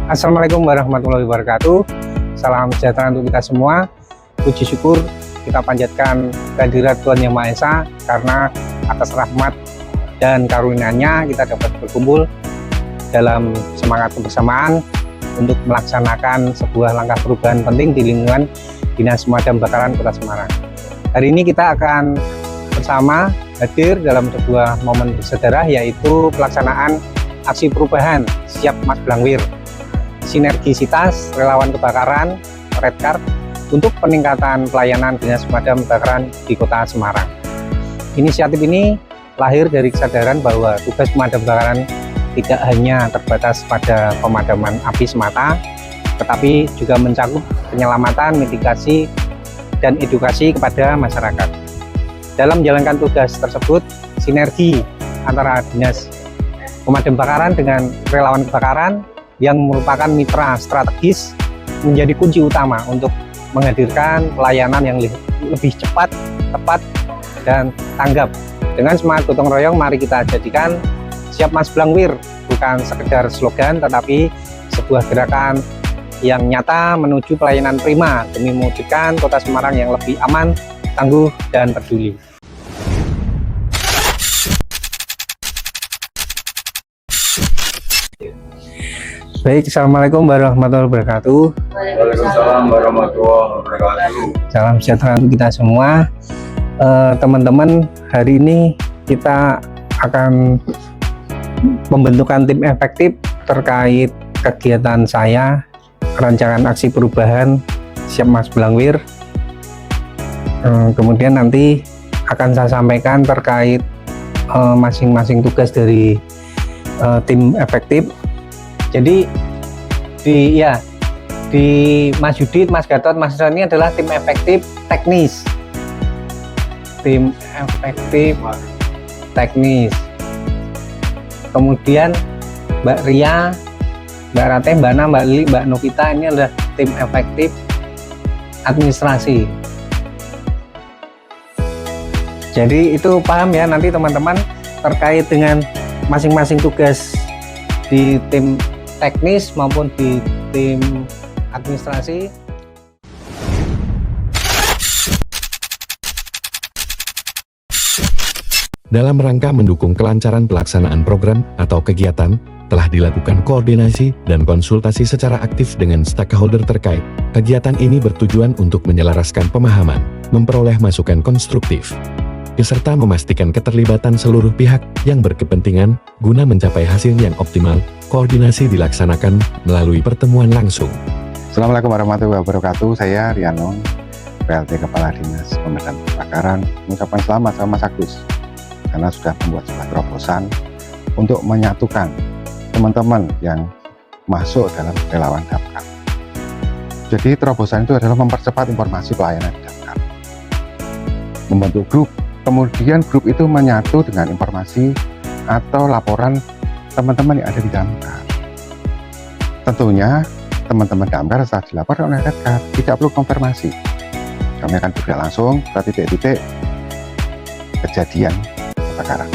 Assalamualaikum warahmatullahi wabarakatuh. Salam sejahtera untuk kita semua. Puji syukur kita panjatkan kehadirat Tuhan Yang Maha Esa, karena atas rahmat dan karunia-Nya kita dapat berkumpul dalam semangat kebersamaan untuk melaksanakan sebuah langkah perubahan penting di lingkungan Dinas Pemadam Kebakaran Kota Semarang. Hari ini kita akan bersama hadir dalam sebuah momen bersejarah, yaitu pelaksanaan aksi perubahan Siap Mas Blangwir, sinergisitas relawan kebakaran Red Card untuk peningkatan pelayanan Dinas Pemadam Kebakaran di Kota Semarang. Inisiatif ini lahir dari kesadaran bahwa tugas pemadam kebakaran tidak hanya terbatas pada pemadaman api semata, tetapi juga mencakup penyelamatan, mitigasi, dan edukasi kepada masyarakat. Dalam menjalankan tugas tersebut, sinergi antara Dinas Pemadam Kebakaran dengan relawan kebakaran yang merupakan mitra strategis menjadi kunci utama untuk menghadirkan pelayanan yang lebih cepat, tepat, dan tanggap. Dengan semangat gotong royong, mari kita jadikan Siap Mas Blangwir bukan sekedar slogan, tetapi sebuah gerakan yang nyata menuju pelayanan prima demi mewujudkan Kota Semarang yang lebih aman, tangguh, dan peduli. Baik, Assalamualaikum warahmatullahi wabarakatuh. Waalaikumsalam warahmatullahi wabarakatuh. Salam sejahtera untuk kita semua. Teman-teman, hari ini kita akan membentukkan tim efektif terkait kegiatan saya, rancangan aksi perubahan Siap Mas Blangwir. Kemudian nanti akan saya sampaikan terkait masing-masing tugas dari tim efektif. Jadi di Mas Yudit, Mas Gatot, Mas Rani adalah tim efektif teknis. Tim efektif teknis. Kemudian Mbak Ria, Mbak Rate, Mbak Ana, Mbak Lili, Mbak Nokita ini adalah tim efektif administrasi. Jadi itu paham ya nanti teman-teman terkait dengan masing-masing tugas di tim teknis maupun di tim administrasi. Dalam rangka mendukung kelancaran pelaksanaan program atau kegiatan, telah dilakukan koordinasi dan konsultasi secara aktif dengan stakeholder terkait. Kegiatan ini bertujuan untuk menyelaraskan pemahaman, memperoleh masukan konstruktif, beserta memastikan keterlibatan seluruh pihak yang berkepentingan guna mencapai hasil yang optimal. Koordinasi dilaksanakan melalui pertemuan langsung. Assalamualaikum warahmatullahi wabarakatuh. Saya Riano, PLT Kepala Dinas Pemadam Kebakaran, mengucapkan selamat sama Mas Agus karena sudah membuat sebuah terobosan untuk menyatukan teman-teman yang masuk dalam relawan Damkar. Jadi terobosan itu adalah mempercepat informasi pelayanan di Damkar, membentuk grup, kemudian grup itu menyatu dengan informasi atau laporan teman-teman yang ada di Damkar. Tentunya teman-teman Damkar setelah dilaporkan oleh Red Card tidak perlu konfirmasi. Kami akan bergerak langsung ke titik-titik kejadian kebakaran.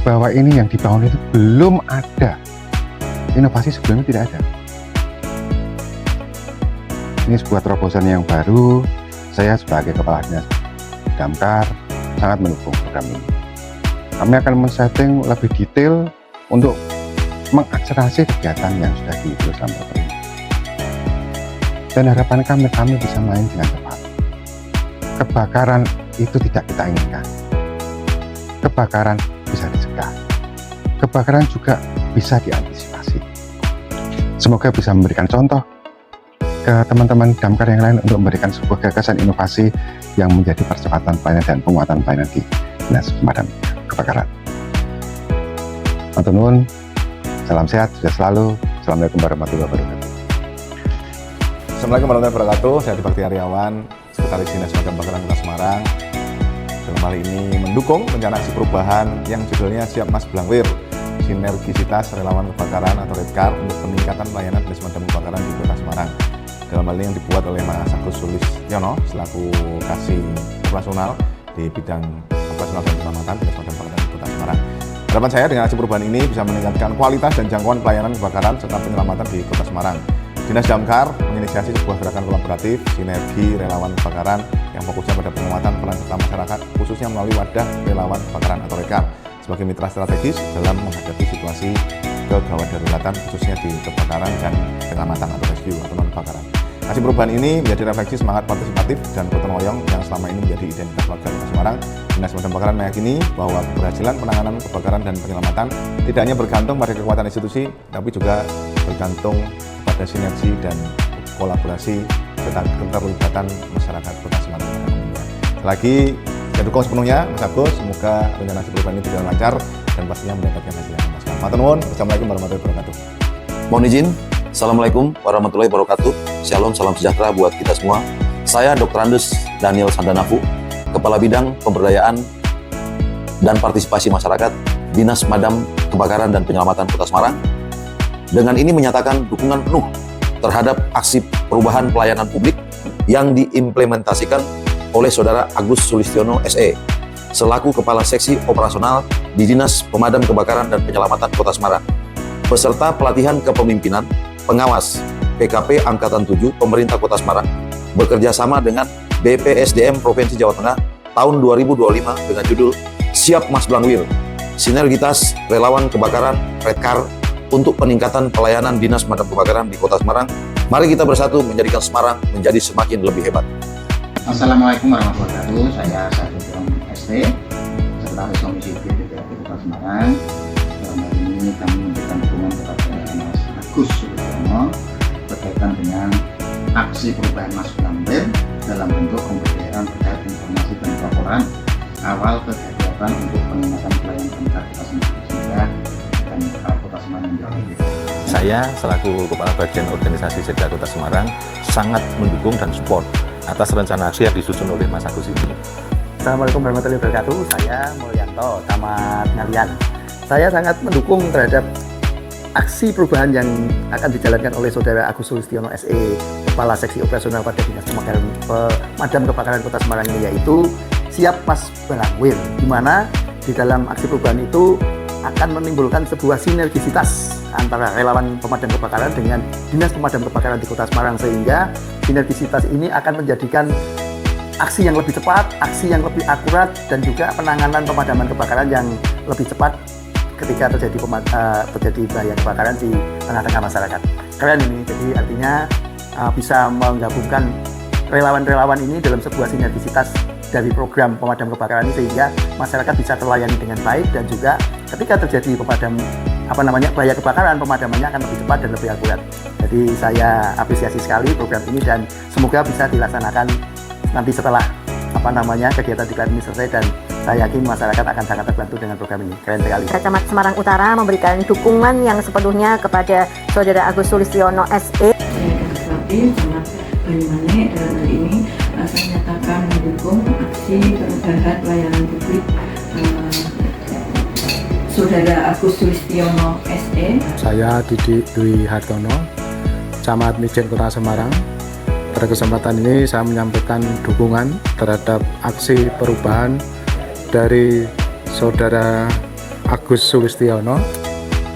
Bahwa ini yang dibangun itu belum ada. Inovasi sebelumnya tidak ada. Ini sebuah terobosan yang baru. Saya sebagai Kepala Dinas Damkar sangat mendukung program ini. Kami akan men-setting lebih detail untuk mengakselerasi kegiatan yang sudah diurus selama ini. Dan harapan kami bisa main dengan cepat. Kebakaran itu tidak kita inginkan. Kebakaran bisa dicegah. Kebakaran juga bisa diantisipasi. Semoga bisa memberikan contoh ke teman-teman Damkar yang lain untuk memberikan sebuah gagasan inovasi yang menjadi percepatan pelayanan dan penguatan pelayanan di Dinas Pemadam Kebakaran. Matur nuwun, salam sehat, sukses selalu. Assalamualaikum warahmatullahi wabarakatuh. Assalamualaikum warahmatullahi wabarakatuh. Saya Dibakti Aryawan, Sekretaris Dinas Pemadam Kebakaran Kota Semarang. hal ini mendukung rencana aksi perubahan yang judulnya Siap Mas Blangwir, Sinergisitas Relawan Kebakaran atau Redcar untuk peningkatan pelayanan Dinas Pemadam Kebakaran di Kota Semarang. Dalam hal ini yang dibuat oleh Mas Agus Sulistiono selaku Kasih Operasional di bidang operasional dan penyelamatan Dinas Pemadam Kebakaran di Kota Semarang. Harapan saya dengan aksi perubahan ini bisa meningkatkan kualitas dan jangkauan pelayanan kebakaran serta penyelamatan di Kota Semarang. Dinas Damkar menginisiasi sebuah gerakan kolaboratif sinergi relawan kebakaran yang fokusnya pada penguatan peran serta masyarakat, khususnya melalui wadah relawan kebakaran atau Redcar sebagai mitra strategis dalam menghadapi situasi kegawat daruratan khususnya di kebakaran dan penyelamatan atau rescue atau non kebakaran. Aksi perubahan ini menjadi refleksi semangat partisipatif dan gotong royong yang selama ini menjadi identitas warga Kota Semarang. Dinas Pemadam Kebakaran meyakini bahwa keberhasilan penanganan kebakaran dan penyelamatan tidak hanya bergantung pada kekuatan institusi, tapi juga bergantung pada sinergi dan kolaborasi serta keterlibatan masyarakat Kota Semarang. Lagi saya dukung sepenuhnya Mas Agus, semoga rencana aksi perubahan ini berjalan lancar dan pastinya mendapatkan hasil yang memuaskan. Matur nuwun, Assalamualaikum warahmatullahi wabarakatuh. Mohon izin, Assalamualaikum warahmatullahi wabarakatuh. Shalom, salam sejahtera buat kita semua. Saya Dr. Andes Daniel Sandanafu, Kepala Bidang Pemberdayaan dan Partisipasi Masyarakat Dinas Pemadam Kebakaran dan Penyelamatan Kota Semarang. Dengan ini menyatakan dukungan penuh terhadap aksi perubahan pelayanan publik yang diimplementasikan oleh Saudara Agus Sulistiono SE selaku Kepala Seksi Operasional di Dinas Pemadam Kebakaran dan Penyelamatan Kota Semarang, beserta pelatihan kepemimpinan pengawas PKP Angkatan 7 Pemerintah Kota Semarang bekerja sama dengan BPSDM Provinsi Jawa Tengah tahun 2025 dengan judul Siap Mas Blangwir, Sinergitas Relawan Kebakaran Redcar untuk peningkatan pelayanan Dinas Pemadam Kebakaran di Kota Semarang. Mari kita bersatu menjadikan Semarang menjadi semakin lebih hebat. Assalamualaikum warahmatullahi wabarakatuh. Saya Sadudong ST, Sekretaris Komisi DPRD Kota Semarang. Dalam hal ini kami memberikan dukungan kepada Mas Agus Sulistiono berkaitan dengan aksi perubahan Mas Blangwir dalam bentuk pemberdayaan terkait informasi dan laporan awal kegiatan untuk peningkatan pelayanan damkar Kota Semarang sehingga damkar Kota Semarang menjadi lebih. Saya selaku Kepala Bagian Organisasi Sekda Kota Semarang sangat mendukung dan support atas rencana aksi yang disusun oleh Mas Agus ini. Assalamualaikum warahmatullahi wabarakatuh. Saya Mulyanto, Camat Ngalian. Saya sangat mendukung terhadap aksi perubahan yang akan dijalankan oleh Saudara Agus Sulistiono SE, Kepala Seksi Operasional pada Dinas Pemadam Kebakaran Kota Semarang ini, yaitu Siap Mas Blangwir, di mana di dalam aksi perubahan itu akan menimbulkan sebuah sinergisitas antara relawan pemadam kebakaran dengan Dinas Pemadam Kebakaran di Kota Semarang, sehingga sinergisitas ini akan menjadikan aksi yang lebih cepat, aksi yang lebih akurat, dan juga penanganan pemadaman kebakaran yang lebih cepat ketika terjadi bahaya kebakaran di tengah-tengah masyarakat. Keren ini, jadi artinya bisa menggabungkan relawan-relawan ini dalam sebuah sinergisitas dari program pemadam kebakaran ini, sehingga masyarakat bisa terlayani dengan baik, dan juga ketika terjadi bahaya kebakaran, pemadamannya akan lebih cepat dan lebih akurat. Jadi saya apresiasi sekali program ini dan semoga bisa dilaksanakan nanti setelah kegiatan diklat ini selesai, dan saya yakin masyarakat akan sangat terbantu dengan program ini. Keren sekali. Camat Semarang Utara memberikan dukungan yang sepenuhnya kepada Saudara Agus Sulistiono SE. Legislatif Camat Banyumanik dalam hal ini saya nyatakan mendukung aksi perubahan pelayanan publik Saudara Agus Sulistiono SE. Saya Didik Dwi Hartono, Camat Mijen Kota Semarang. Pada kesempatan ini saya menyampaikan dukungan terhadap aksi perubahan dari Saudara Agus Sulistiono.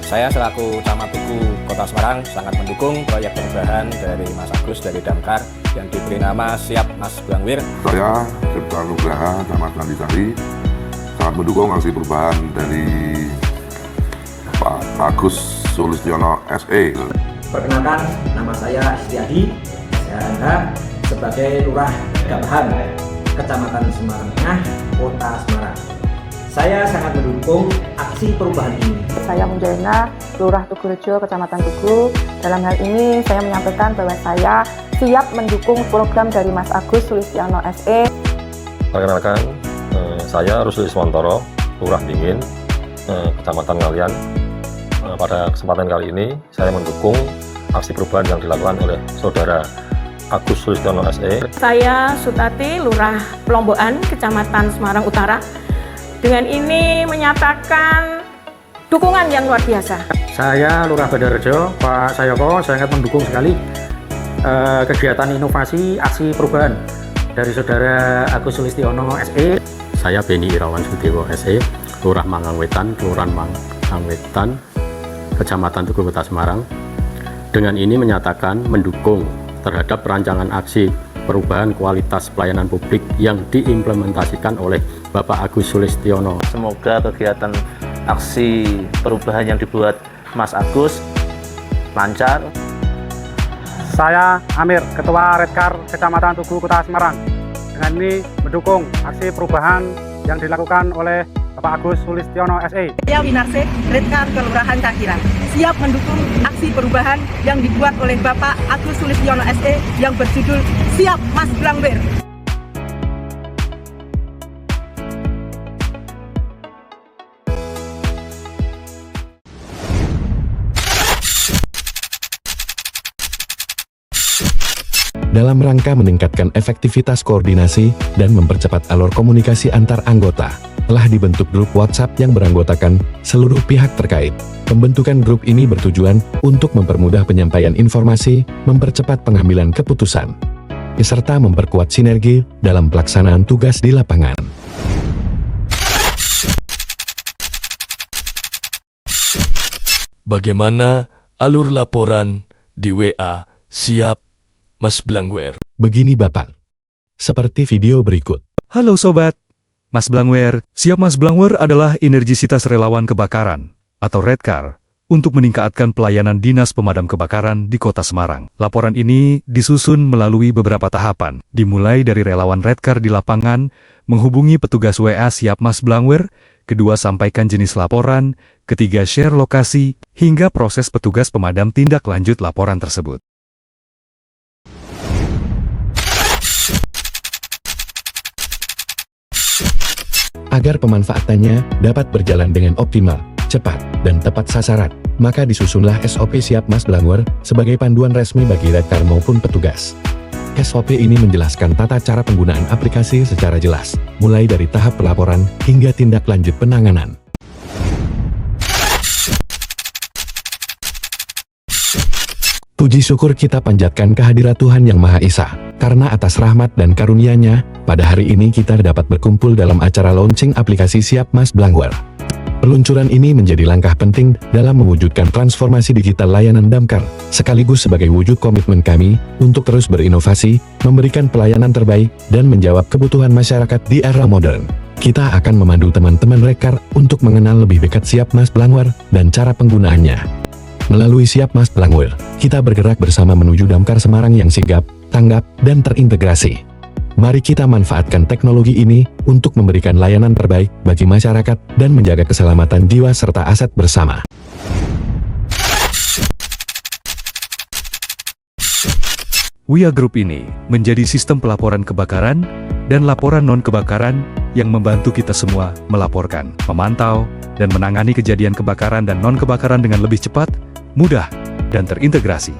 Saya selaku Camat Tugu Kota Semarang sangat mendukung proyek perubahan dari Mas Agus dari Damkar yang diberi nama Siap Mas Blangwir. Saya Cipta Nugraha, Camat Nandisari, sangat mendukung aksi perubahan dari Pak Agus Sulistiono SE. Perkenalkan, nama saya Istiadi SHMH sebagai Lurah Gabahan, Kecamatan Semarang Tengah, Kota Semarang. Saya sangat mendukung aksi perubahan ini. Saya Munjana, Lurah Tugurejo, Kecamatan Tugu. Dalam hal ini saya menyampaikan bahwa saya siap mendukung program dari Mas Agus Sulistiono SE. Perkenalkan, saya Rusli Swantoro, Lurah Dingin, Kecamatan Ngalian. Pada kesempatan kali ini saya mendukung aksi perubahan yang dilakukan oleh Saudara Agus Sulistiono SE. Saya Sutati, Lurah Pelombokan, Kecamatan Semarang Utara. Dengan ini menyatakan dukungan yang luar biasa. Saya Lurah Bandarjo, Pak Sayoko, sangat mendukung sekali kegiatan inovasi aksi perubahan dari Saudara Agus Sulistiono SE. Saya Beni Irawan Sudewo SE, Lurah Manggang Wetan, Kelurahan Manggang Wetan, Kecamatan Tugu, Kota Semarang. Dengan ini menyatakan mendukung terhadap rancangan aksi perubahan kualitas pelayanan publik yang diimplementasikan oleh Bapak Agus Sulistiono. Semoga kegiatan aksi perubahan yang dibuat Mas Agus lancar. Saya Amir, Ketua Redkar Kecamatan Tugu, Kota Semarang. Dengan ini mendukung aksi perubahan yang dilakukan oleh Bapak Agus Sulistiono SE. Saya Winarse, Redkar Kelurahan Cakiran, siap mendukung aksi perubahan yang dibuat oleh Bapak Agus Sulistiono SE yang berjudul Siap Mas Blangwer. Dalam rangka meningkatkan efektivitas koordinasi dan mempercepat alur komunikasi antar anggota, telah dibentuk grup WhatsApp yang beranggotakan seluruh pihak terkait. Pembentukan grup ini bertujuan untuk mempermudah penyampaian informasi, mempercepat pengambilan keputusan, serta memperkuat sinergi dalam pelaksanaan tugas di lapangan. Bagaimana alur laporan di WA Siap Mas Blangwer? Begini Bapak, seperti video berikut. Halo Sobat, Mas Blangwer. Siap Mas Blangwer adalah Energisitas Relawan Kebakaran atau Redkar untuk meningkatkan pelayanan Dinas Pemadam Kebakaran di Kota Semarang. Laporan ini disusun melalui beberapa tahapan, dimulai dari relawan Redkar di lapangan, menghubungi petugas WA Siap Mas Blangwer, kedua sampaikan jenis laporan, ketiga share lokasi, hingga proses petugas pemadam tindak lanjut laporan tersebut. Agar pemanfaatannya dapat berjalan dengan optimal, cepat, dan tepat sasaran, maka disusunlah SOP Siap Mas Blangwer sebagai panduan resmi bagi Redkar maupun petugas. SOP ini menjelaskan tata cara penggunaan aplikasi secara jelas, mulai dari tahap pelaporan hingga tindak lanjut penanganan. Puji syukur kita panjatkan kehadirat Tuhan Yang Maha Esa, karena atas rahmat dan karunia-Nya, pada hari ini kita dapat berkumpul dalam acara launching aplikasi Siap Mas Blangwer. Peluncuran ini menjadi langkah penting dalam mewujudkan transformasi digital layanan damkar, sekaligus sebagai wujud komitmen kami untuk terus berinovasi, memberikan pelayanan terbaik, dan menjawab kebutuhan masyarakat di era modern. Kita akan memandu teman-teman Redkar untuk mengenal lebih dekat Siap Mas Blangwer dan cara penggunaannya. Melalui Siap Mas Blangwer, kita bergerak bersama menuju damkar Semarang yang sigap, tanggap, dan terintegrasi. Mari kita manfaatkan teknologi ini untuk memberikan layanan terbaik bagi masyarakat dan menjaga keselamatan jiwa serta aset bersama. WIA Group ini menjadi sistem pelaporan kebakaran dan laporan non-kebakaran yang membantu kita semua melaporkan, memantau, dan menangani kejadian kebakaran dan non-kebakaran dengan lebih cepat, mudah, dan terintegrasi.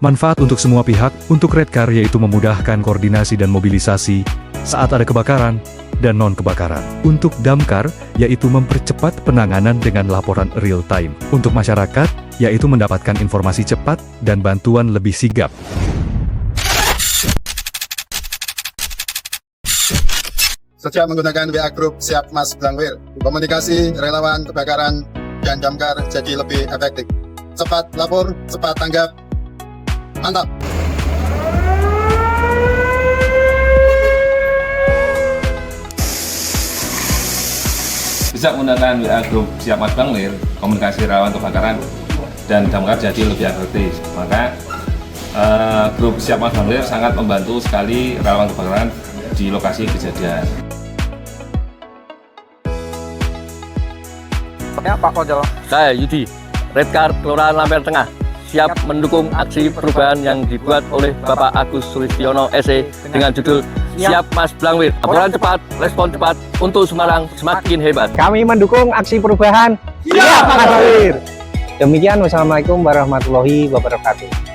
Manfaat untuk semua pihak untuk Redkar yaitu memudahkan koordinasi dan mobilisasi saat ada kebakaran dan non-kebakaran. Untuk damkar yaitu mempercepat penanganan dengan laporan real time. Untuk masyarakat yaitu mendapatkan informasi cepat dan bantuan lebih sigap. Sejak menggunakan WA Group Siap Mas Blangwer, komunikasi relawan kebakaran dan damkar jadi lebih efektif. Cepat lapor, cepat tanggap. Mantap! Bisa menggunakan WA Group Siap Mas Blangwer, komunikasi relawan kebakaran dan damkar jadi lebih efektif. Maka grup Siap Mas Blangwer sangat membantu sekali relawan kebakaran di lokasi kejadian. Ya, Pak Kojol. Saya Yudi, Redkar Kelurahan Lampir Tengah, siap mendukung aksi perubahan yang dibuat oleh Bapak Agus Sulistiono SE dengan judul Siap Mas Blangwer. Laporan cepat, respon cepat, untuk Semarang semakin hebat. Kami mendukung aksi perubahan Siap Mas Blangwer. Demikian, wassalamualaikum warahmatullahi wabarakatuh.